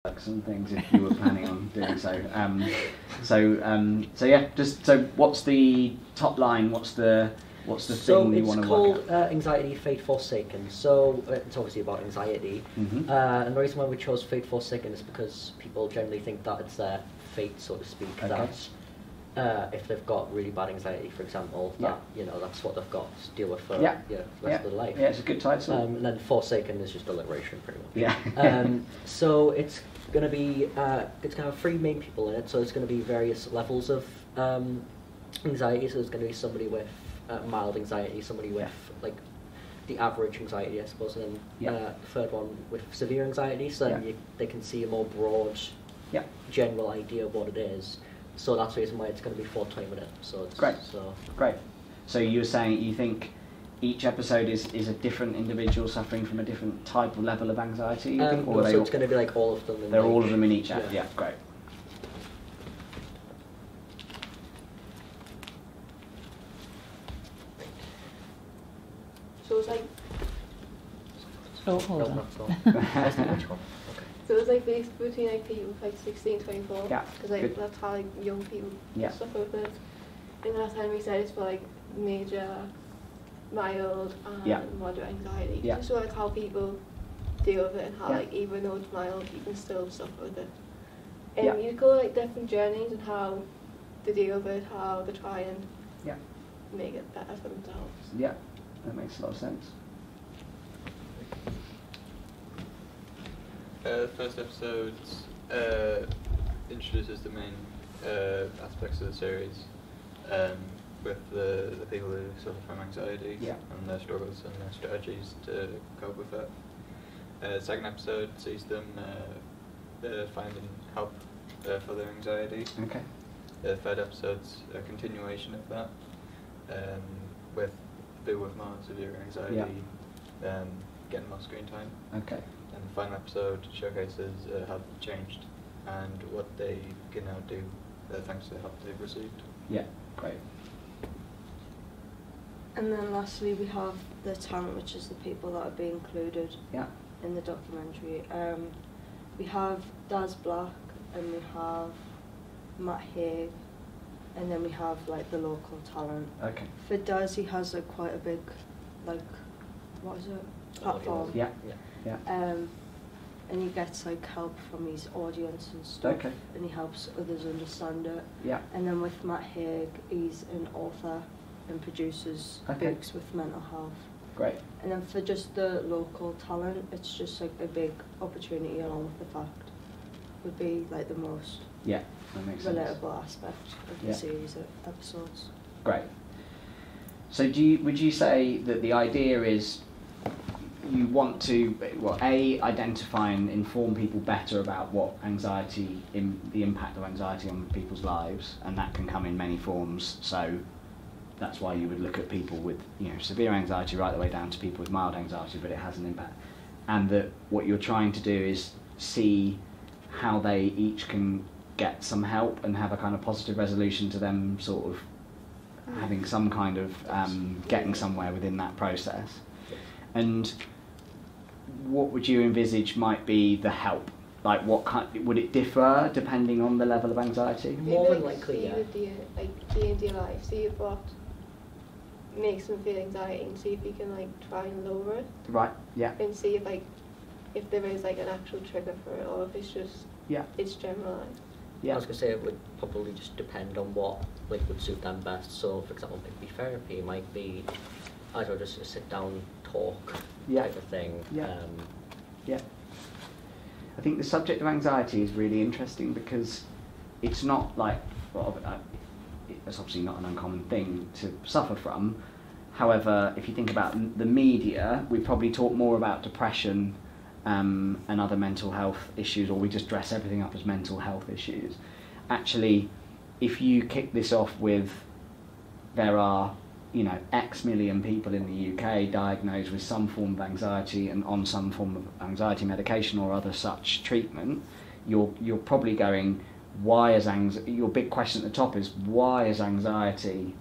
and things if you were planning on doing so. So yeah, just so what's the top line? What's the thing you want to work it's called Anxiety Fate Forsaken. So it's obviously about anxiety, and the reason why we chose Fate Forsaken is because people generally think that it's their fate, so to speak. Okay. That if they've got really bad anxiety, for example, that that's what they've got to deal with for the rest of their life. Yeah, it's a good title. And then Forsaken is just alliteration, pretty much. Yeah. So it's going to be it's going to have 3 main people in it. So it's going to be various levels of anxiety. So there's going to be somebody with mild anxiety, somebody with like the average anxiety, I suppose, and then the third one with severe anxiety. So then they can see a more broad, general idea of what it is. So that's the reason why it's going to be 4 20-minute episodes. Great. So great. So you were saying you think each episode is a different individual suffering from a different type of level of anxiety? You think? Or so it's going to be like all of them. They're all of them in each app. Yeah, great. So it's like. Oh, hold on. So it's like based between like people like 16, 24. Yeah. Because like that's how like young people suffer with it. And last time we said it's for like major, mild, and moderate anxiety. Yeah. Just so like how people deal with it and how like even though it's mild, you can still suffer with it. And you go like different journeys and how they deal with it, how they try and make it better for themselves. Yeah, that makes a lot of sense. The first episode introduces the main aspects of the series, with the people who suffer from anxiety and their struggles and their strategies to cope with it. The second episode sees them finding help for their anxiety. Okay. The third episode's a continuation of that, with people with more severe anxiety getting more screen time. Okay. And the final episode showcases how they've changed and what they can now do thanks to the help they've received. Yeah, great. And then lastly we have the talent, which is the people that are being included in the documentary. We have Daz Black and we have Matt Haig, and then we have like the local talent. Okay. For Daz, he has like quite a big, like, what is it? Platform. Yeah. And he gets like help from his audience and stuff. Okay. And he helps others understand it. Yeah. And then with Matt Haig, he's an author and produces books with mental health. Great. And then for just the local talent, it's just like a big opportunity, along with the fact would be like the most that makes relatable sense. aspect of the series of episodes. Great. So would you say that the idea is you want to identify and inform people better about what anxiety, the impact of anxiety on people's lives, and that can come in many forms. So that's why you would look at people with severe anxiety right the way down to people with mild anxiety, but it has an impact. And that what you're trying to do is see how they each can get some help and have a kind of positive resolution to them sort of having some kind of getting somewhere within that process. And what would you envisage might be the help? Like what would it differ depending on the level of anxiety? More than likely, see D&D life, see what makes them feel anxiety and see if you can like try and lower it. Right, yeah. And see if there is like an actual trigger for it or if it's just it's generalised. I was going to say it would probably just depend on what would suit them best. So for example, maybe therapy might be, I don't know, just a sit down talk type of thing. I think the subject of anxiety is really interesting because it's not like, it's obviously not an uncommon thing to suffer from. However, if you think about the media, we probably talk more about depression and other mental health issues, or we just dress everything up as mental health issues. Actually, if you kick this off with there are X million people in the UK diagnosed with some form of anxiety and on some form of anxiety medication or other such treatment, you're probably going, your big question at the top is, why is anxiety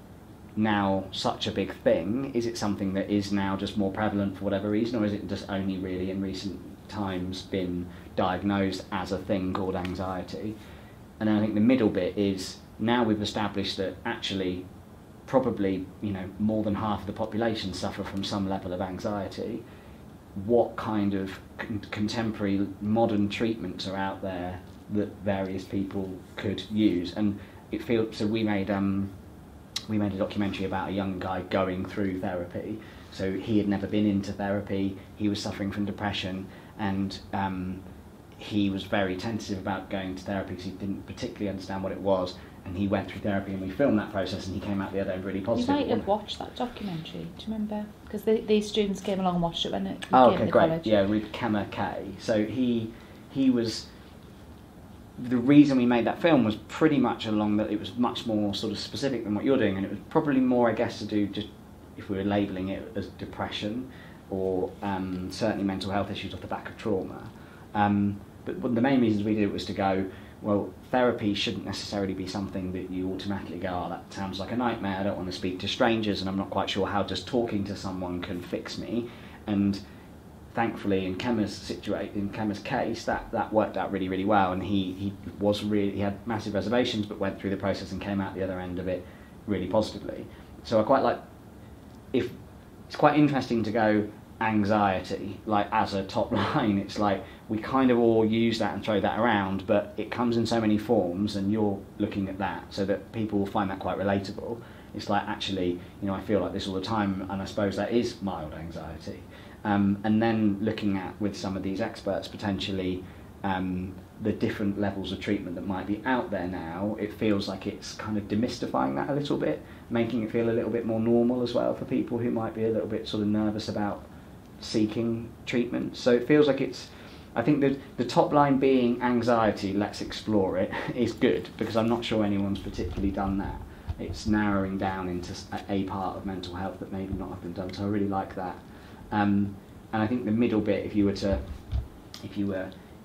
now such a big thing? Is it something that is now just more prevalent for whatever reason, or is it just only really in recent times been diagnosed as a thing called anxiety. And then I think the middle bit is, now we've established that actually probably, you know, more than half of the population suffer from some level of anxiety. What kind of contemporary modern treatments are out there that various people could use? And it feels, so we made a documentary about a young guy going through therapy. So he had never been into therapy, he was suffering from depression, and he was very tentative about going to therapy because he didn't particularly understand what it was, and he went through therapy and we filmed that process and he came out the other end really positive. You might have watched that documentary, do you remember? Because these students came along and watched it when it came okay, to great. college. Yeah, with Kemmer K. So he was, the reason we made that film was pretty much along that it was much more sort of specific than what you're doing, and it was probably more, I guess, to do just, if we were labelling it as depression or certainly mental health issues off the back of trauma. But one of the main reasons we did it was to go, well, therapy shouldn't necessarily be something that you automatically go, oh, that sounds like a nightmare, I don't want to speak to strangers and I'm not quite sure how just talking to someone can fix me. And thankfully in Kemmer's case, that worked out really, really well, and he had massive reservations but went through the process and came out the other end of it really positively. So I quite like, if it's quite interesting to go anxiety, like as a top line, it's like we kind of all use that and throw that around, but it comes in so many forms and you're looking at that so that people will find that quite relatable. It's like, actually, you know, I feel like this all the time, and I suppose that is mild anxiety. And then looking at, with some of these experts, potentially the different levels of treatment that might be out there now, it feels like it's kind of demystifying that a little bit, making it feel a little bit more normal as well for people who might be a little bit sort of nervous about seeking treatment. So it feels like it's, I think the top line being anxiety, let's explore it, is good, because I'm not sure anyone's particularly done that. It's narrowing down into a part of mental health that maybe not have been done, so I really like that. And I think the middle bit, if you were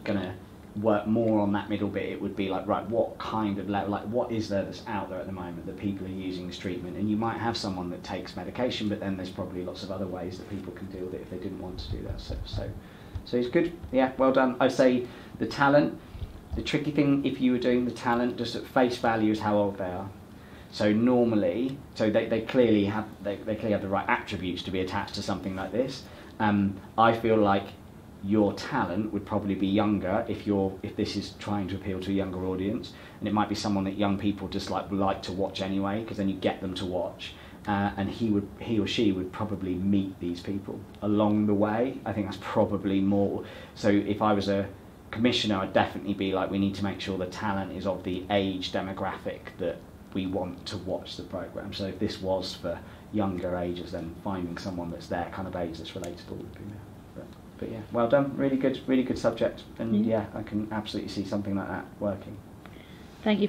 going to work more on that middle bit, it would be like, right, what kind of level, like what is there that's out there at the moment that people are using as treatment? And you might have someone that takes medication, but then there's probably lots of other ways that people can deal with it if they didn't want to do that. So it's good. Yeah, well done. I'd say the talent, the tricky thing if you were doing the talent just at face value is how old they are. So normally, so they clearly have the right attributes to be attached to something like this. I feel like your talent would probably be younger if this is trying to appeal to a younger audience, and it might be someone that young people just like to watch anyway, because then you get them to watch, and he or she would probably meet these people along the way. I think that's probably more. So if I was a commissioner, I'd definitely be like, we need to make sure the talent is of the age demographic that we want to watch the programme. So if this was for younger ages, then finding someone that's their kind of age that's relatable would be there. But yeah, well done. Really good subject. And yeah, I can absolutely see something like that working. Thank you.